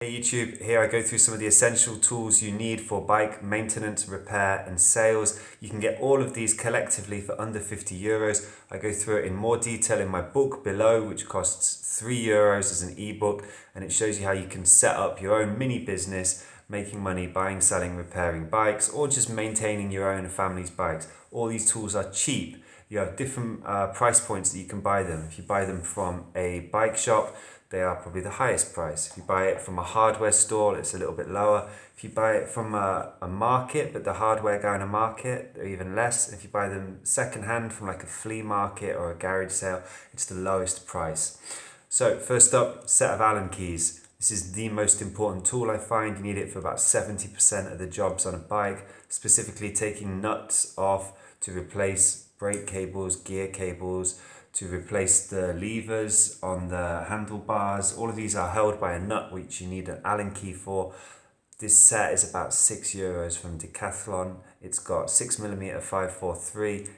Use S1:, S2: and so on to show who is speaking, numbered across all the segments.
S1: Hey YouTube, here I go through some of the essential tools you need for bike maintenance, repair and sales. You can get all of these collectively for under €50. I go through it in more detail in my book below, which costs €3 as an ebook, and it shows you how you can set up your own mini business, making money buying, selling, repairing bikes, or just maintaining your own family's bikes. All these tools are cheap. You have different price points that you can buy them. If you buy them from a bike shop, they are probably the highest price. If you buy it from a hardware store, it's a little bit lower. If you buy it from a market, but the hardware guy in a market, they're even less. If you buy them secondhand from like a flea market or a garage sale, it's the lowest price. So first up, set of Allen keys. This is the most important tool I find. You need it for about 70% of the jobs on a bike, specifically taking nuts off to replace brake cables, gear cables, to replace the levers on the handlebars. All of these are held by a nut, which you need an Allen key for. This set is about €6 from Decathlon. It's got 6mm 543.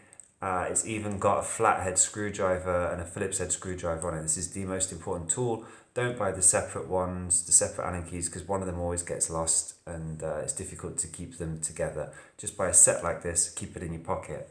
S1: It's even got a flathead screwdriver and a Phillips head screwdriver on it. This is the most important tool. Don't buy the separate ones, the separate Allen keys, because one of them always gets lost and it's difficult to keep them together. Just buy a set like this, keep it in your pocket.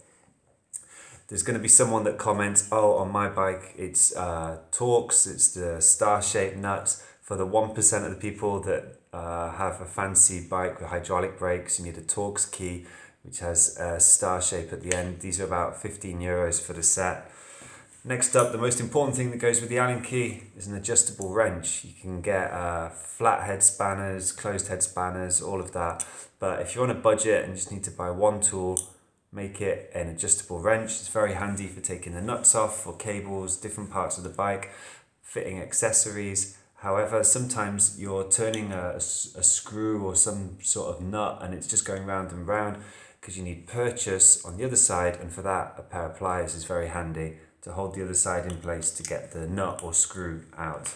S1: There's going to be someone that comments, oh, on my bike it's Torx, it's the star-shaped nuts. For the 1% of the people that have a fancy bike with hydraulic brakes, you need a Torx key, which has a star shape at the end. These are about €15 for the set. Next up, the most important thing that goes with the Allen key is an adjustable wrench. You can get flat head spanners, closed head spanners, all of that. But if you're on a budget and just need to buy one tool, make it an adjustable wrench. It's very handy for taking the nuts off, for cables, different parts of the bike, fitting accessories. However, sometimes you're turning a screw or some sort of nut and it's just going round and round because you need purchase on the other side, and for that a pair of pliers is very handy to hold the other side in place to get the nut or screw out.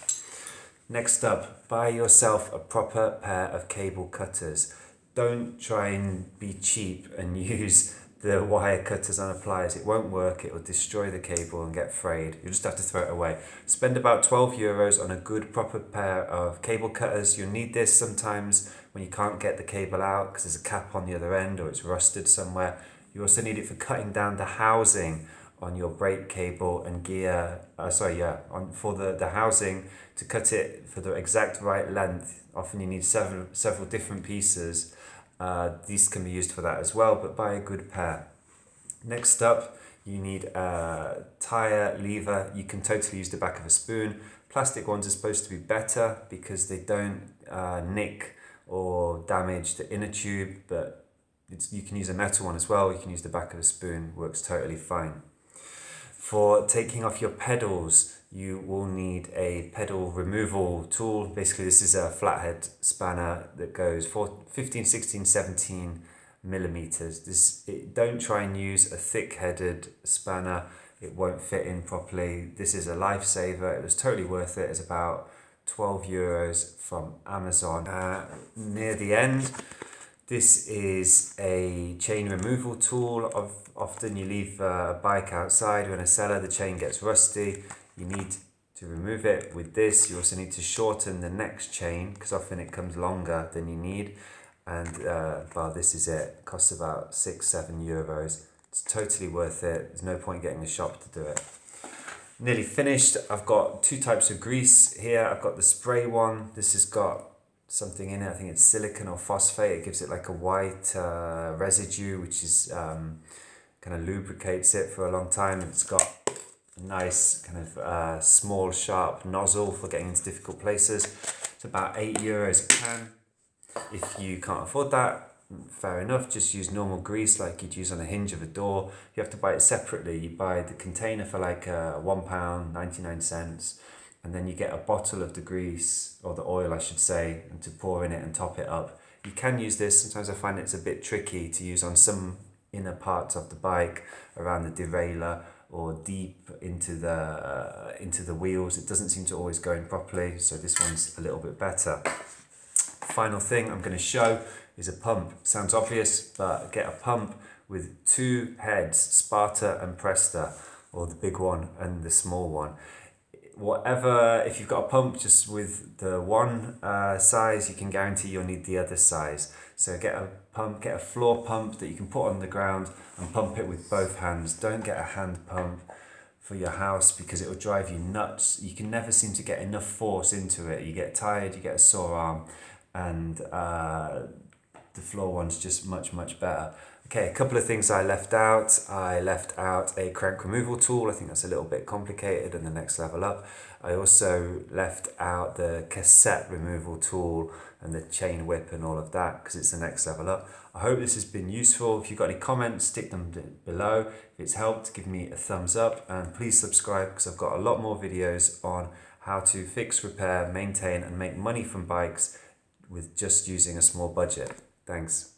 S1: Next up, buy yourself a proper pair of cable cutters. Don't try and be cheap and use the wire cutters on a pliers. It won't work, it will destroy the cable and get frayed. You'll just have to throw it away. Spend about €12 on a good proper pair of cable cutters. You'll need this sometimes when you can't get the cable out because there's a cap on the other end or it's rusted somewhere. You also need it for cutting down the housing on your brake cable and gear, for the housing, to cut it for the exact right length. Often you need several different pieces. These can be used for that as well, but buy a good pair. Next up, you need a tire lever. You can totally use the back of a spoon. Plastic ones are supposed to be better because they don't nick or damage the inner tube, but you can use a metal one as well. You can use the back of a spoon, works totally fine. For taking off your pedals, you will need a pedal removal tool. Basically, this is a flathead spanner that goes for 15, 16, 17 millimeters. Don't try and use a thick-headed spanner. It won't fit in properly. This is a lifesaver. It was totally worth it. It's about €12 from Amazon. Near the end, this is a chain removal tool. Often you leave a bike outside when a cellar, the chain gets rusty. You need to remove it with this. You also need to shorten the next chain because often it comes longer than you need. And this is it. It costs about €6-7. It's totally worth it. There's no point getting a shop to do it. Nearly finished. I've got two types of grease here. I've got the spray one. This has got something in it. I think it's silicon or phosphate. It gives it like a white residue, which is kind of lubricates it for a long time. It's got a nice kind of small sharp nozzle for getting into difficult places. It's about €8 a can. If you can't afford that, fair enough, just use normal grease like you'd use on a hinge of a door. You have to buy it separately. You buy the container for like £1, 99¢, and then you get a bottle of the grease, or the oil I should say, and to pour in it and top it up. You can use this. Sometimes I find it's a bit tricky to use on some inner parts of the bike, around the derailleur or deep into the wheels. It doesn't seem to always go in properly, so this one's a little bit better. Final thing I'm going to show is a pump. Sounds obvious, but get a pump with two heads, Sparta and Presta, or the big one and the small one. whatever, if you've got a pump just with the one size, you can guarantee you'll need the other size. So get a pump, get a floor pump that you can put on the ground and pump it with both hands. Don't get a hand pump for your house because it will drive you nuts. You can never seem to get enough force into it. You get tired, you get a sore arm, and the floor one's just much better. Okay, a couple of things I left out. I left out a crank removal tool. I think that's a little bit complicated and the next level up. I also left out the cassette removal tool and the chain whip and all of that because it's the next level up. I hope this has been useful. If you've got any comments, stick them below. If it's helped, give me a thumbs up and please subscribe because I've got a lot more videos on how to fix, repair, maintain and make money from bikes with just using a small budget. Thanks.